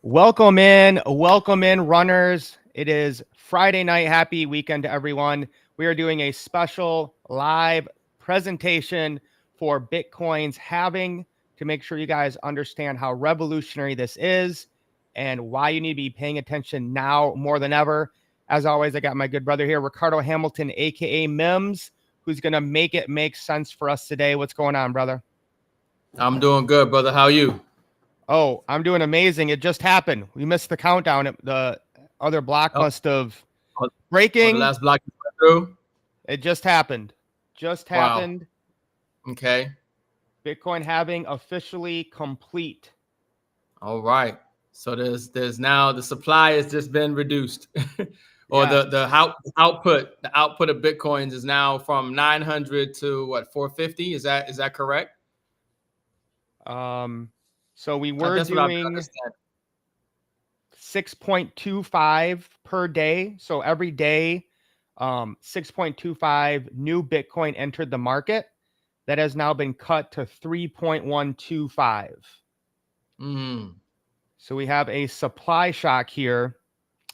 Welcome in, runners. It is Friday night. Happy weekend to everyone. We are doing a special live presentation for Bitcoin's halving to make sure you guys understand how revolutionary this is and why you need to be paying attention now more than ever. As always, I got my good brother here, Ricardo Hamilton, aka M.I.M.S, who's going to make it make sense for us today. What's going on, brother? I'm doing good, brother. How are you? Oh, I'm doing amazing. It just happened. We missed the countdown. The other block Oh, must have oh, the breaking. last block you went through? It just happened. Just Wow. happened. Okay. Bitcoin halving officially complete. All right. So there's now the supply has just been reduced. Or Yeah. the output of Bitcoins is now from 900 to what, 450? Is that correct? So we were That's what I've been doing understanding. 6.25 per day. So every day, 6.25 new Bitcoin entered the market. That has now been cut to 3.125. Mm. So we have a supply shock here.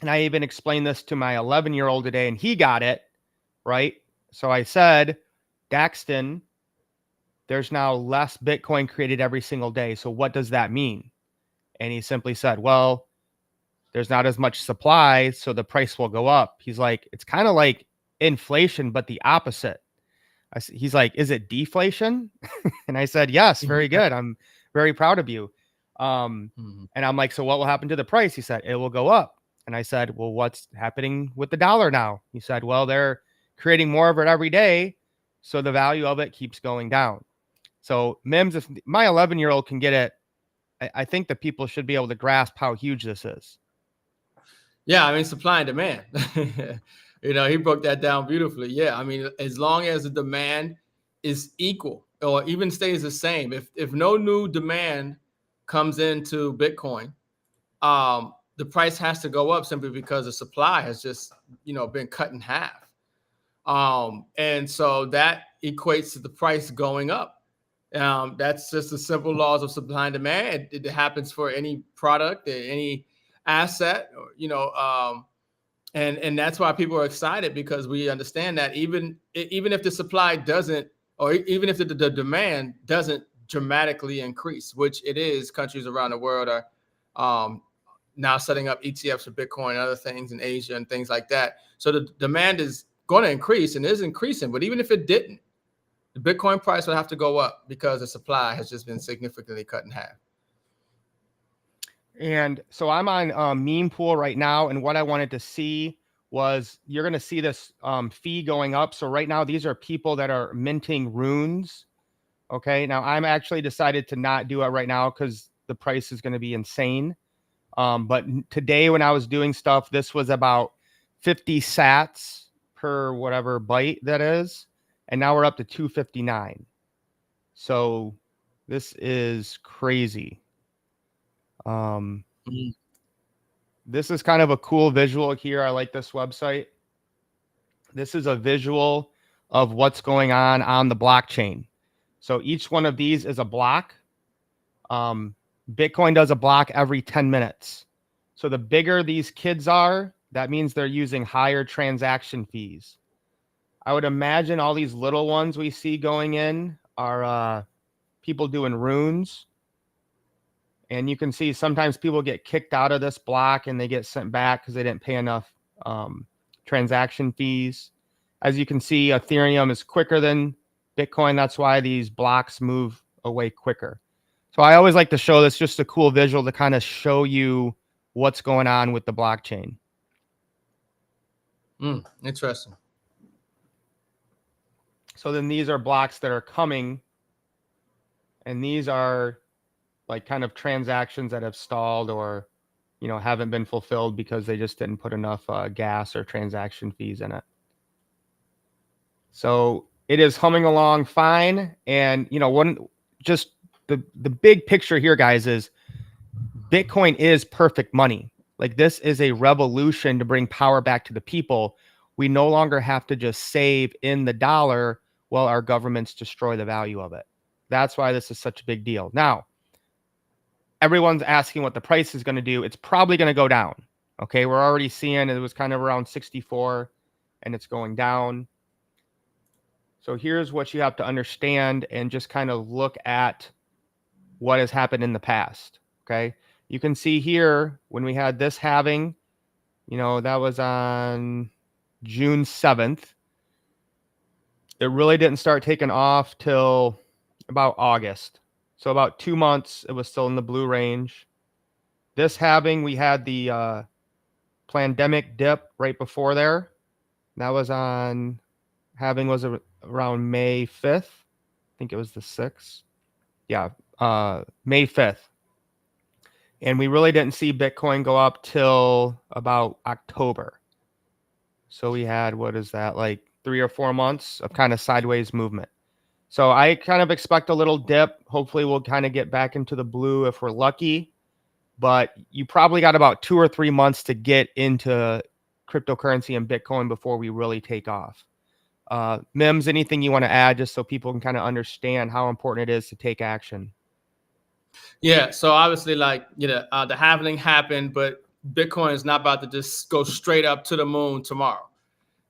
And I even explained this to my 11-year-old today, and he got it, right? So I said, Daxton, there's now less Bitcoin created every single day. So what does that mean? And he simply said, well, there's not as much supply, so the price will go up. He's like, it's kind of like inflation, but the opposite. He's like, is it deflation? And I said, yes, very good. I'm very proud of you. Mhm. And I'm like, so what will happen to the price? He said, it will go up. And I said, well, what's happening with the dollar now? He said, well, they're creating more of it every day. So the value of it keeps going down. So M.I.M.S, if my 11-year-old can get it, I think that people should be able to grasp how huge this is. Yeah, I mean, supply and demand. He broke that down beautifully. Yeah, I mean, as long as the demand is equal or even stays the same, if no new demand comes into Bitcoin, the price has to go up simply because the supply has just been cut in half. And so that equates to the price going up. That's just the simple laws of supply and demand. It happens for any product, any asset, and that's why people are excited, because we understand that even if the supply doesn't, or even if the demand doesn't dramatically increase, which it is, countries around the world are now setting up ETFs for Bitcoin and other things in Asia and things like that. So the demand is going to increase and is increasing. But even if it didn't, the Bitcoin price would have to go up because the supply has just been significantly cut in half. And so I'm on meme pool right now. And what I wanted to see was you're going to see this fee going up. So right now, these are people that are minting runes. Okay. Now I'm actually decided to not do it right now because the price is going to be insane. But today when I was doing stuff, this was about 50 sats per whatever byte that is. And now we're up to 259. So this is crazy. This is kind of a cool visual here. I like this website. This is a visual of what's going on the blockchain. So each one of these is a block. Bitcoin does a block every 10 minutes. So the bigger these kids are, that means they're using higher transaction fees. I would imagine all these little ones we see going in are people doing runes. And you can see sometimes people get kicked out of this block and they get sent back because they didn't pay enough transaction fees. As you can see, Ethereum is quicker than Bitcoin. That's why these blocks move away quicker. So I always like to show this, just a cool visual to kind of show you what's going on with the blockchain. Interesting. So then these are blocks that are coming, and these are like kind of transactions that have stalled or haven't been fulfilled because they just didn't put enough gas or transaction fees in it. So it is humming along fine. And just the big picture here, guys, is Bitcoin is perfect money. Like, this is a revolution to bring power back to the people. We no longer have to just save in the dollar while our governments destroy the value of it. That's why this is such a big deal. Now, everyone's asking what the price is going to do. It's probably going to go down. Okay, we're already seeing it was kind of around 64 and it's going down. So here's what you have to understand and just kind of look at what has happened in the past. Okay, you can see here when we had this halving, that was on June 7th. It really didn't start taking off till about August. So about 2 months, it was still in the blue range. This halving, we had the pandemic dip right before there. That was on, halving was around May 5th. I think it was the 6th. Yeah, May 5th. And we really didn't see Bitcoin go up till about October. So we had, what is that, like 3 or 4 months of kind of sideways movement. So I kind of expect a little dip. Hopefully we'll kind of get back into the blue if we're lucky. But you probably got about 2 or 3 months to get into cryptocurrency and Bitcoin before we really take off. Mims, anything you want to add just so people can kind of understand how important it is to take action? Yeah. So obviously, like, the halving happened, but Bitcoin is not about to just go straight up to the moon tomorrow.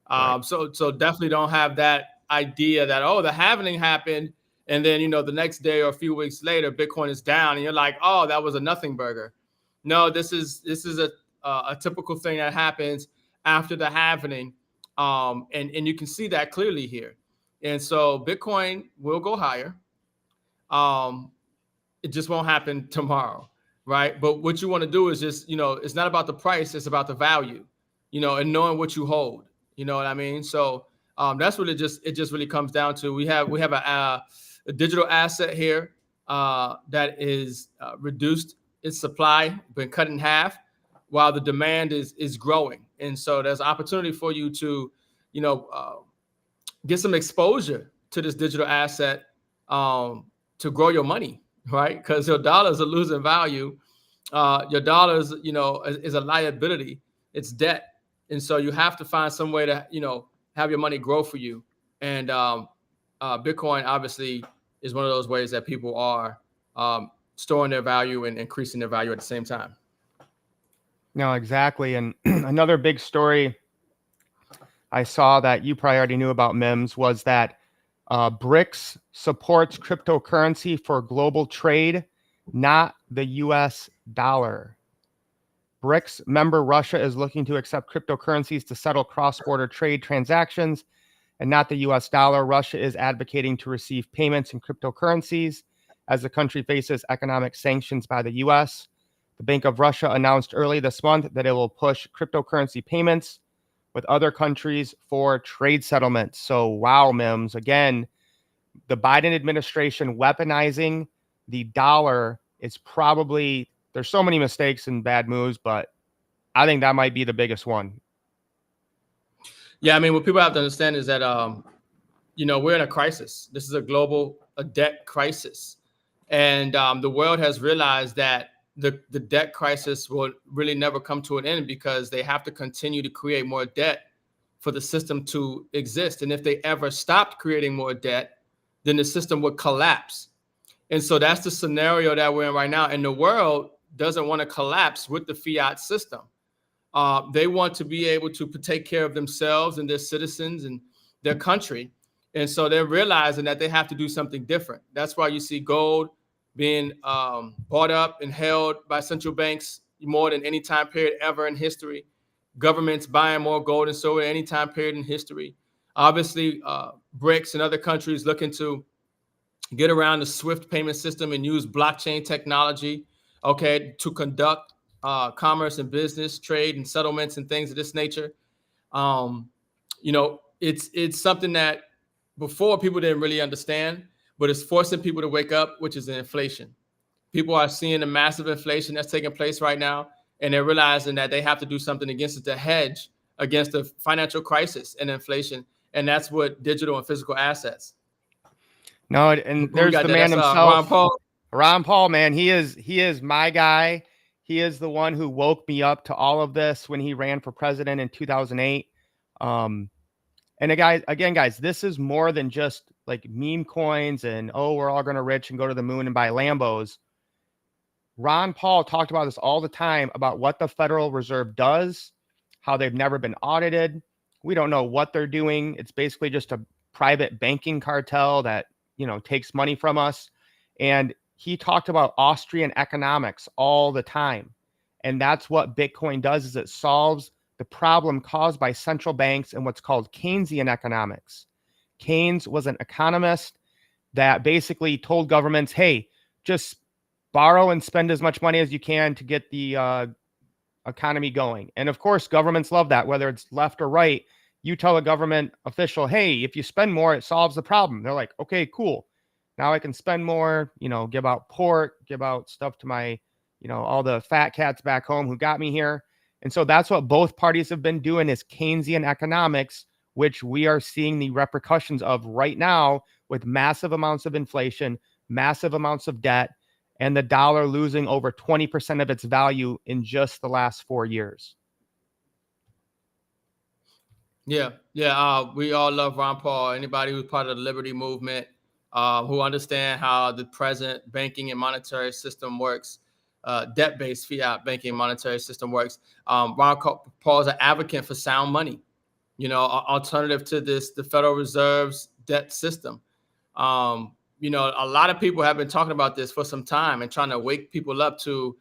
Right. So definitely don't have that idea that, oh, the halving happened, and then the next day or a few weeks later, Bitcoin is down, and you're like, oh, that was a nothing burger. No, this is a typical thing that happens after the halving, and you can see that clearly here. And so Bitcoin will go higher. Um, it just won't happen tomorrow, right? But what you want to do is just, it's not about the price, it's about the value, and knowing what you hold. You know what I mean? So that's what it just really comes down to. We have a digital asset here that is reduced its supply, been cut in half, while the demand is growing, and so there's opportunity for you to, you know, uh, get some exposure to this digital asset, to grow your money, right? Because your dollars are losing value. Your dollars, is a liability. It's debt, and so you have to find some way to, have your money grow for you. And Bitcoin obviously is one of those ways that people are storing their value and increasing their value at the same time. No, exactly. And another big story I saw that you probably already knew about, Mims, was that BRICS supports cryptocurrency for global trade, not the US dollar. BRICS member Russia is looking to accept cryptocurrencies to settle cross-border trade transactions and not the US dollar. Russia is advocating to receive payments in cryptocurrencies as the country faces economic sanctions by the US. The Bank of Russia announced early this month that it will push cryptocurrency payments with other countries for trade settlements. So, wow, Mims, again, the Biden administration weaponizing the dollar is probably, there's so many mistakes and bad moves, but I think that might be the biggest one. Yeah, I mean, what people have to understand is that we're in a crisis. This is a debt crisis, and the world has realized that the debt crisis will really never come to an end because they have to continue to create more debt for the system to exist. And if they ever stopped creating more debt, then the system would collapse. And so that's the scenario that we're in right now. And the world doesn't want to collapse with the fiat system. They want to be able to take care of themselves and their citizens and their country. And so they're realizing that they have to do something different. That's why you see gold being bought up and held by central banks more than any time period ever in history. Governments buying more gold and silver at any time period in history. Obviously, BRICS and other countries looking to get around the SWIFT payment system and use blockchain technology, okay, to conduct commerce and business, trade and settlements and things of this nature. Um, it's something that before people didn't really understand, but it's forcing people to wake up, which is the inflation. People are seeing the massive inflation that's taking place right now, and they're realizing that they have to do something against it to hedge against the financial crisis and inflation. And that's what digital and physical assets. No, and Who we there's got the there? man That's himself, Ron Paul. Ron Paul, man. He is my guy. He is the one who woke me up to all of this when he ran for president in 2008. And again, guys, this is more than just like meme coins and, oh, we're all going to rich and go to the moon and buy Lambos. Ron Paul talked about this all the time about what the Federal Reserve does, how they've never been audited. We don't know what they're doing. It's basically just a private banking cartel that, takes money from us. And he talked about Austrian economics all the time. And that's what Bitcoin does, is it solves the problem caused by central banks and what's called Keynesian economics. Keynes was an economist that basically told governments, hey, just borrow and spend as much money as you can to get the economy going. And of course, governments love that, whether it's left or right. You tell a government official, hey, if you spend more, it solves the problem. They're like, okay, cool. Now I can spend more, give out pork, give out stuff to my, all the fat cats back home who got me here. And so that's what both parties have been doing, is Keynesian economics, which we are seeing the repercussions of right now with massive amounts of inflation, massive amounts of debt, and the dollar losing over 20% of its value in just the last 4 years. Yeah. We all love Ron Paul. Anybody who's part of the Liberty Movement, who understand how the present banking and monetary system works, debt-based fiat banking monetary system works. Ron Paul is an advocate for sound money, alternative to the Federal Reserve's debt system. A lot of people have been talking about this for some time and trying to wake people up to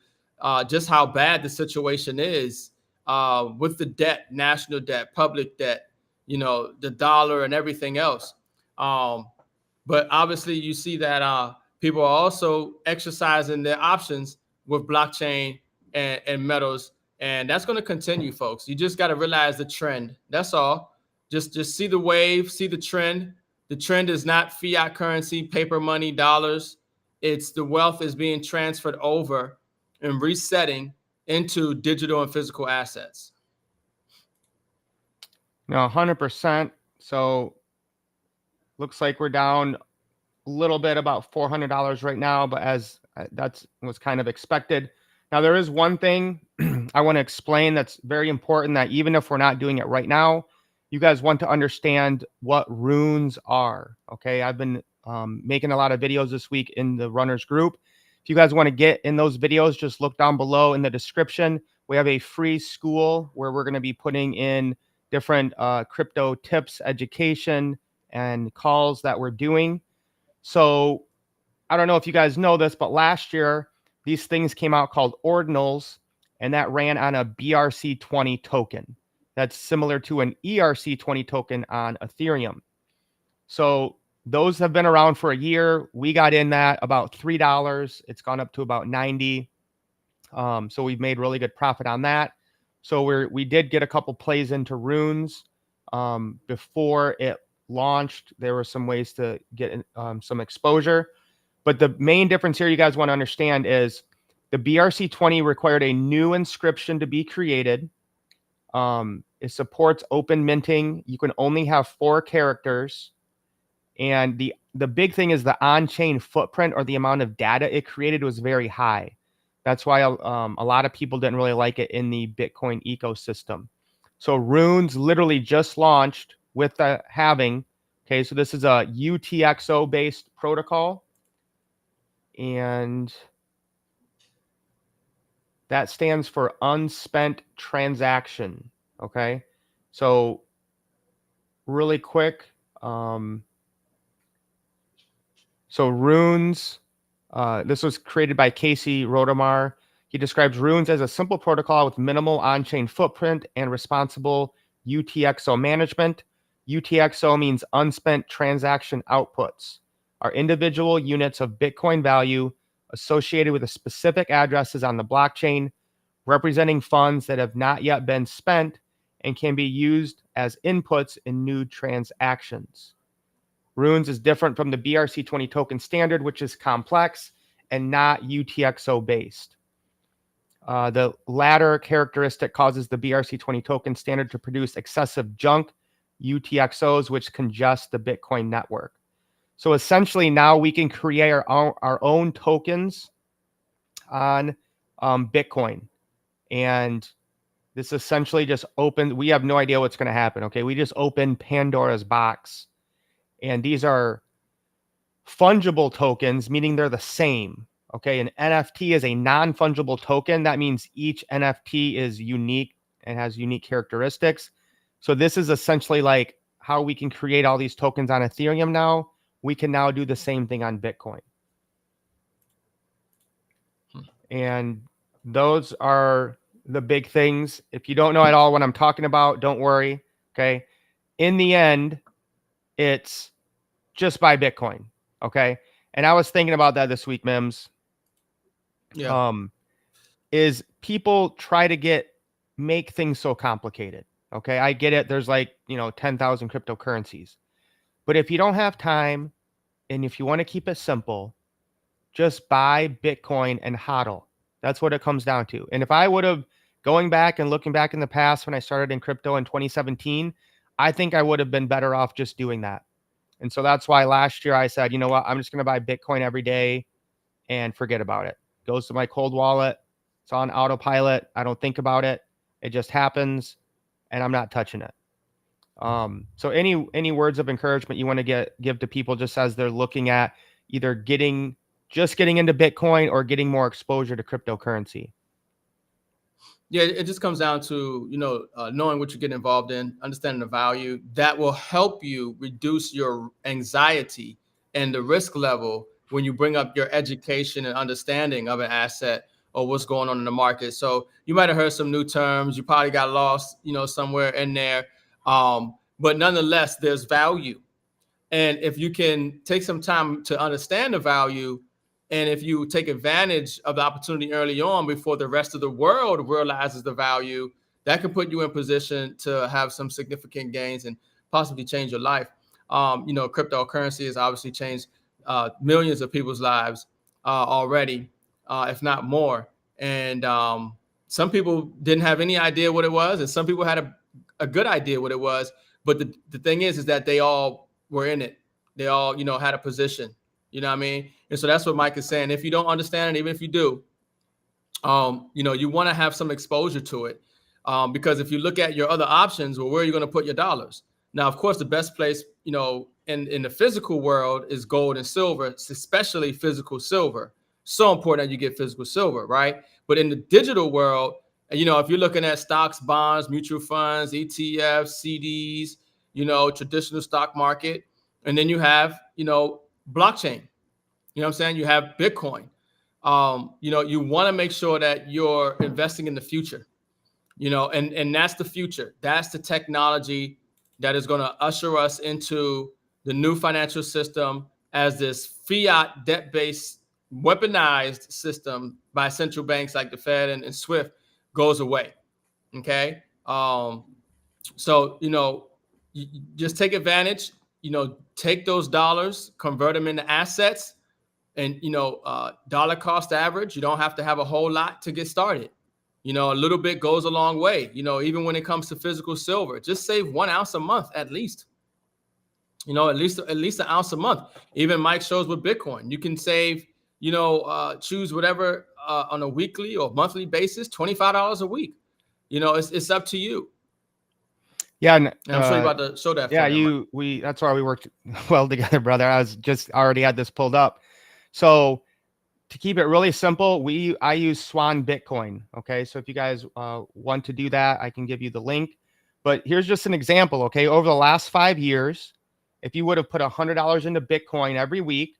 just how bad the situation is with the debt, national debt, public debt, the dollar and everything else. But obviously you see that people are also exercising their options with blockchain and metals. And that's going to continue, folks. You just got to realize the trend. That's all. Just see the wave, see the trend. The trend is not fiat currency, paper money, dollars. It's the wealth is being transferred over and resetting into digital and physical assets. No, 100%. So looks like we're down a little bit, about $400 right now, but as that was kind of expected. Now, there is one thing I want to explain that's very important, that even if we're not doing it right now, you guys want to understand what runes are. Okay, I've been making a lot of videos this week in the Runners group. If you guys want to get in those videos, just look down below in the description. We have a free school where we're going to be putting in different crypto tips, education, and calls that we're doing. So I don't know if you guys know this, but last year, these things came out called ordinals, and that ran on a BRC20 token. That's similar to an ERC20 token on Ethereum. So those have been around for a year. We got in that about $3. It's gone up to about 90. So we've made really good profit on that. So we did get a couple plays into runes before it launched. There were some ways to get some exposure. But the main difference here you guys want to understand is the BRC20 required a new inscription to be created. It supports open minting. You can only have 4 characters. And the big thing is the on-chain footprint, or the amount of data it created, was very high. That's why a lot of people didn't really like it in the Bitcoin ecosystem. So runes literally just launched with the halving. Okay, so this is a UTXO-based protocol. And that stands for unspent transaction. Okay, so really quick. So runes, this was created by Casey Rodomar. He describes runes as a simple protocol with minimal on-chain footprint and responsible UTXO management. UTXO means unspent transaction outputs, are individual units of Bitcoin value associated with the specific addresses on the blockchain, representing funds that have not yet been spent and can be used as inputs in new transactions. Runes is different from the BRC20 token standard, which is complex and not UTXO based. The latter characteristic causes the BRC20 token standard to produce excessive junk UTXOs, which congest the Bitcoin network. So essentially now we can create our own tokens on Bitcoin. And this essentially just opened, we have no idea what's going to happen. Okay, we just opened Pandora's box. And these are fungible tokens, meaning they're the same. Okay, an NFT is a non-fungible token. That means each NFT is unique and has unique characteristics. So this is essentially like how we can create all these tokens on Ethereum now. We can now do the same thing on Bitcoin. And those are the big things. If you don't know at all what I'm talking about, don't worry. Okay. In the end, it's just buy Bitcoin. Okay. And I was thinking about that this week, Mims. Yeah. Is people try to make things so complicated. Okay. I get it. There's like, 10,000 cryptocurrencies. But if you don't have time and if you want to keep it simple, just buy Bitcoin and hodl. That's what it comes down to. And if I would have going back and looking back in the past when I started in crypto in 2017, I think I would have been better off just doing that. And so that's why last year I said, you know what, I'm just going to buy Bitcoin every day and forget about it. Goes to my cold wallet. It's on autopilot. I don't think about it. It just happens and I'm not touching it. So any words of encouragement you want to give to people just as they're looking at either getting into Bitcoin or getting more exposure to cryptocurrency? Yeah, it just comes down to, knowing what you're getting involved in, understanding the value that will help you reduce your anxiety and the risk level when you bring up your education and understanding of an asset or what's going on in the market. So you might have heard some new terms. You probably got lost, somewhere in there. But nonetheless, there's value. And if you can take some time to understand the value, and if you take advantage of the opportunity early on before the rest of the world realizes the value, that can put you in position to have some significant gains and possibly change your life. Cryptocurrency has obviously changed millions of people's lives already, if not more. And some people didn't have any idea what it was, and some people had a good idea what it was. But the thing is that they all were in it. They all, had a position. You know what I mean? And so that's what Mike is saying. If you don't understand it, even if you do, you want to have some exposure to it. Because if you look at your other options, well, where are you going to put your dollars? Now, of course, the best place, in the physical world is gold and silver, especially physical silver. So important that you get physical silver, right? But in the digital world, if you're looking at stocks, bonds, mutual funds, ETFs, CDs, traditional stock market, and then you have, blockchain. You know what I'm saying? You have Bitcoin. You want to make sure that you're investing in the future, and that's the future. That's the technology that is going to usher us into the new financial system as this fiat debt-based weaponized system by central banks like the Fed and SWIFT goes away. Okay. So, you just take advantage, take those dollars, convert them into assets, and, dollar cost average. You don't have to have a whole lot to get started. A little bit goes a long way, even when it comes to physical silver. Just save 1 ounce a month at least. At least an ounce a month. Even Mike shows with Bitcoin. You can save, choose whatever on a weekly or monthly basis, $25 a week. It's up to you. Yeah, and I'm sure you're about to show that. Yeah, that's why we worked well together, brother. I was just already had this pulled up. So to keep it really simple, I use Swan Bitcoin. Okay, so if you guys want to do that, I can give you the link. But here's just an example. Okay, over the last 5 years, if you would have put $100 into Bitcoin every week,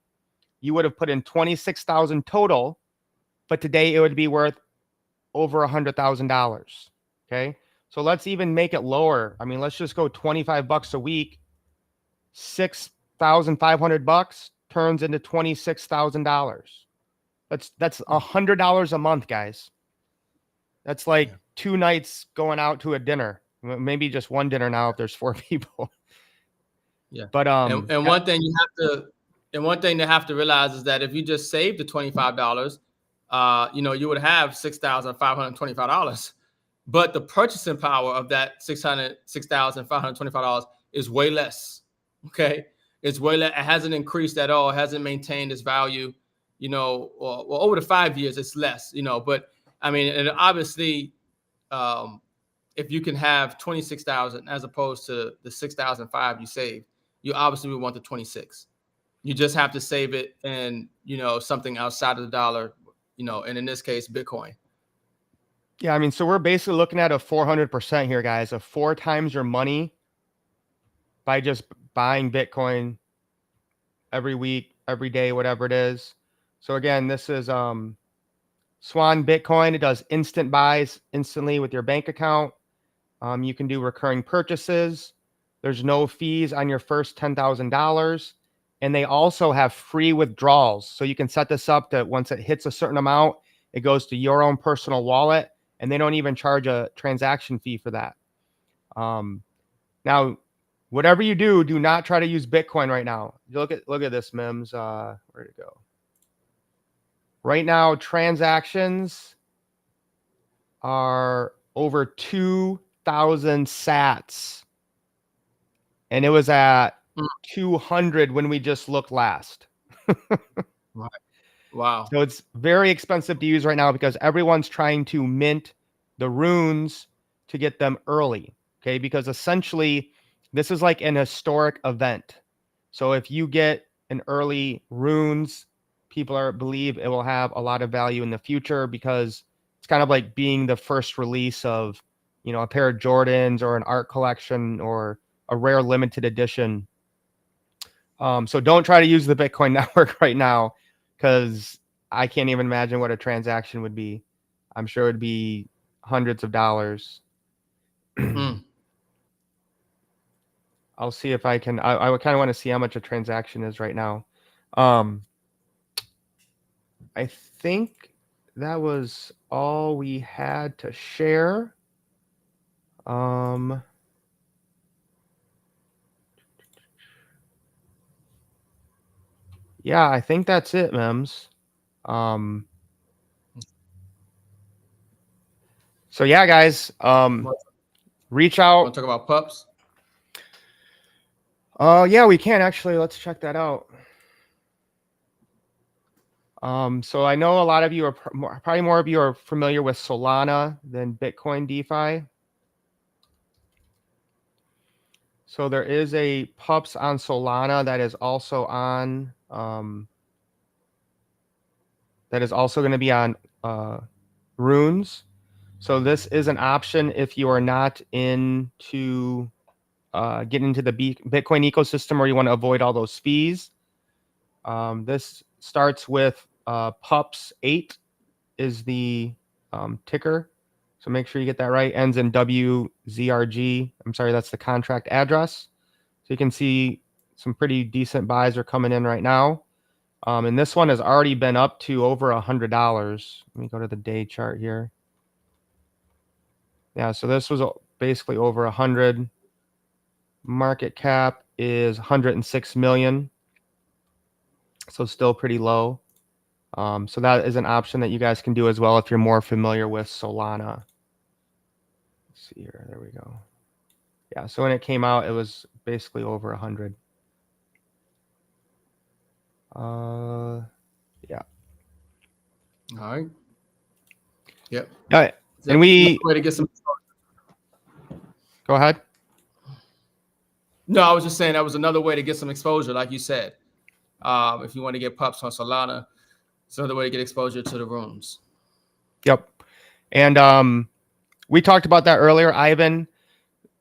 you would have put in 26,000 total. But today it would be worth over $100,000. Okay, so let's even make it lower. I mean, let's just go $25 a week. $6,500 turns into $26,000. That's $100 a month, guys. That's like 2 nights going out to a dinner, maybe just one dinner now if there's 4 people. Yeah. But and one thing to have to realize is that if you just saved the $25, you would have $6,525. But the purchasing power of that $6,525 is way less. Okay, it's way less. It hasn't increased at all. It hasn't maintained its value. Or over the 5 years, it's less. But I mean, and obviously, if you can have 26,000 as opposed to the 6,005 you saved, you obviously would want the 26. You just have to save it in, something outside of the dollar, and in this case, Bitcoin. Yeah, I mean, so we're basically looking at a 400% here, guys, of 4 times your money by just buying Bitcoin every week, every day, whatever it is. So again, this is Swan Bitcoin. It does instant buys instantly with your bank account. You can do recurring purchases. There's no fees on your first $10,000. And they also have free withdrawals. So you can set this up that once it hits a certain amount, it goes to your own personal wallet, and they don't even charge a transaction fee for that. Now, whatever you do, do not try to use Bitcoin right now. Look at this, M.I.M.S. Where'd it go? Right now, transactions are over 2,000 sats. And it was at 200 when we just looked last. Right. Wow. So it's very expensive to use right now because everyone's trying to mint the runes to get them early. Okay. Because essentially, this is like an historic event. So if you get an early runes, people believe it will have a lot of value in the future because it's kind of like being the first release of, a pair of Jordans or an art collection or a rare limited edition. So don't try to use the Bitcoin network right now because I can't even imagine what a transaction would be. I'm sure it would be hundreds of dollars. I'll see if I can. I kind of want to see how much a transaction is right now. I think that was all we had to share. Yeah, I think that's it, M.I.M.S. So yeah, guys, reach out. Want to talk about pups? Yeah, we can actually. Let's check that out. So I know a lot of you are probably more of you are familiar with Solana than Bitcoin DeFi. So there is a pups on Solana that is also on that is also going to be on Runes. So this is an option if you are not into getting into the Bitcoin ecosystem or you want to avoid all those fees. This starts with pups 8 is the ticker. So make sure you get that right. Ends in WZRG. I'm sorry, that's the contract address. So you can see some pretty decent buys are coming in right now. And this one has already been up to over $100. Let me go to the day chart here. Yeah, so this was basically over 100. Market cap is 106 million. So still pretty low. So that is an option that you guys can do as well if you're more familiar with Solana. Let's see here. There we go. Yeah, so when it came out, it was basically over 100. Yeah. All right. Yep. Yeah, and we way to get some. Go ahead. No, I was just saying that was another way to get some exposure, like you said. If you want to get pups on Solana, it's another way to get exposure to the rooms. Yep. And we talked about that earlier, Ivan.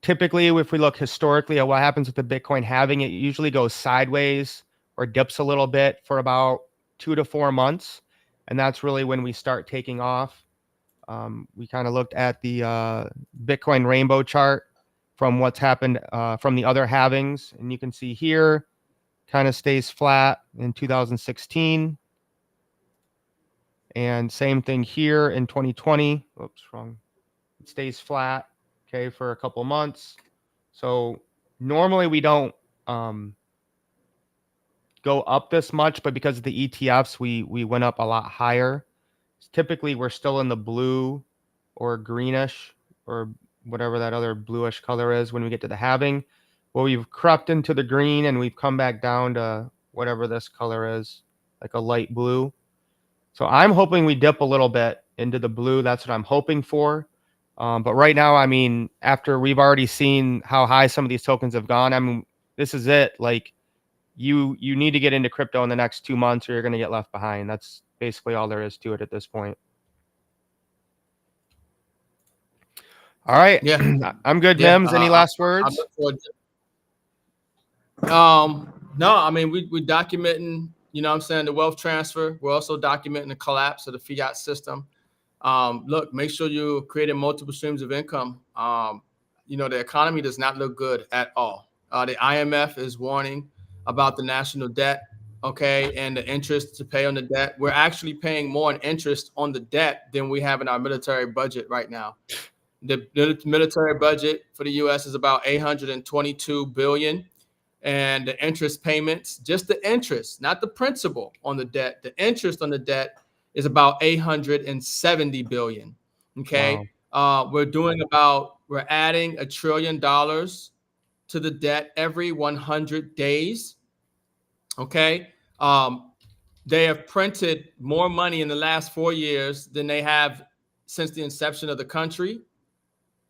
Typically, if we look historically at what happens with the Bitcoin halving, it usually goes sideways or dips a little bit for about 2 to 4 months. And that's really when we start taking off. We kind of looked at the Bitcoin rainbow chart from what's happened from the other halvings. And you can see here, kind of stays flat in 2016. And same thing here in 2020. Oops, wrong. It stays flat, okay, for a couple months. So normally we don't go up this much, but because of the ETFs, we went up a lot higher. Typically, we're still in the blue or greenish or whatever that other bluish color is when we get to the halving. Well, we've crept into the green and we've come back down to whatever this color is, like a light blue. So I'm hoping we dip a little bit into the blue. That's what I'm hoping for. But right now, I mean, after we've already seen how high some of these tokens have gone, I mean, this is it. Like, you need to get into crypto in the next 2 months or you're going to get left behind. That's basically all there is to it at this point. All right. Yeah. I'm good, Yeah. Mims. Any last I words? look forward to, no, I mean, we're documenting, you know what I'm saying, the wealth transfer. We're also documenting the collapse of the fiat system. Look, make sure you're creating multiple streams of income. You know, the economy does not look good at all. The IMF is warning about the national debt, okay, and the interest to pay on the debt. We're actually paying more in interest on the debt than we have in our military budget right now. The military budget for the U.S. is about $822 billion, and the interest payments, just the interest, not the principal on the debt, the interest on the debt is about 870 billion. Okay. Wow. We're adding $1 trillion to the debt every 100 days. Okay. They have printed more money in the last 4 years than they have since the inception of the country.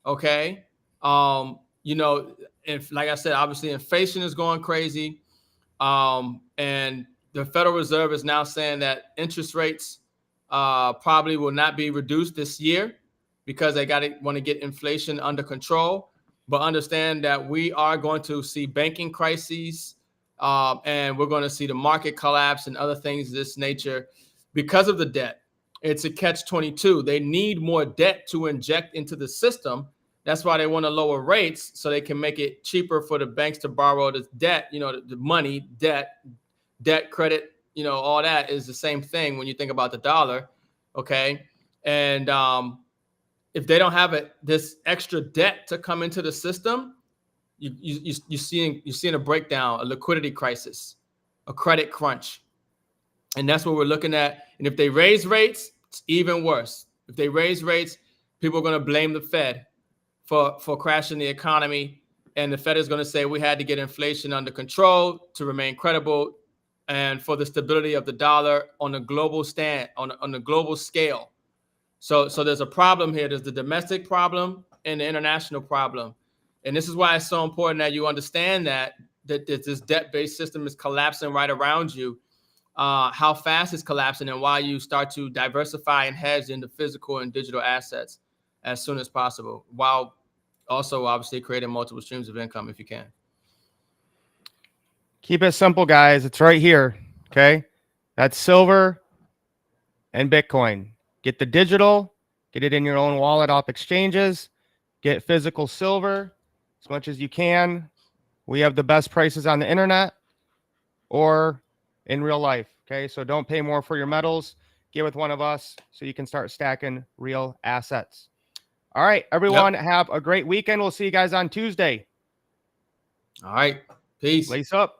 Okay. You know, if, like I said, obviously inflation is going crazy. And the Federal Reserve is now saying that interest rates probably will not be reduced this year because they want to get inflation under control. But understand that we are going to see banking crises, and we're going to see the market collapse and other things of this nature because of the debt. It's a catch-22. They need more debt to inject into the system. That's why they want to lower rates so they can make it cheaper for the banks to borrow the debt, you know, the money, debt, credit, you know, all that is the same thing when you think about the dollar. Okay. And if they don't have this extra debt to come into the system, you're seeing a breakdown, a liquidity crisis, a credit crunch. And that's what we're looking at. And if they raise rates, it's even worse. If they raise rates, people are going to blame the Fed for crashing the economy. And the Fed is going to say we had to get inflation under control to remain credible and for the stability of the dollar on a global on the global scale. So there's a problem here. There's the domestic problem and the international problem. And this is why it's so important that you understand that this debt-based system is collapsing right around you, how fast it's collapsing, and why you start to diversify and hedge into physical and digital assets as soon as possible, while also obviously creating multiple streams of income if you can. Keep it simple, guys. It's right here. Okay. That's silver and Bitcoin. Get the digital, get it in your own wallet off exchanges, get physical silver as much as you can. We have the best prices on the internet or in real life. Okay. So don't pay more for your metals. Get with one of us so you can start stacking real assets. All right, everyone, have a great weekend. We'll see you guys on Tuesday. All right. Peace. Lace up.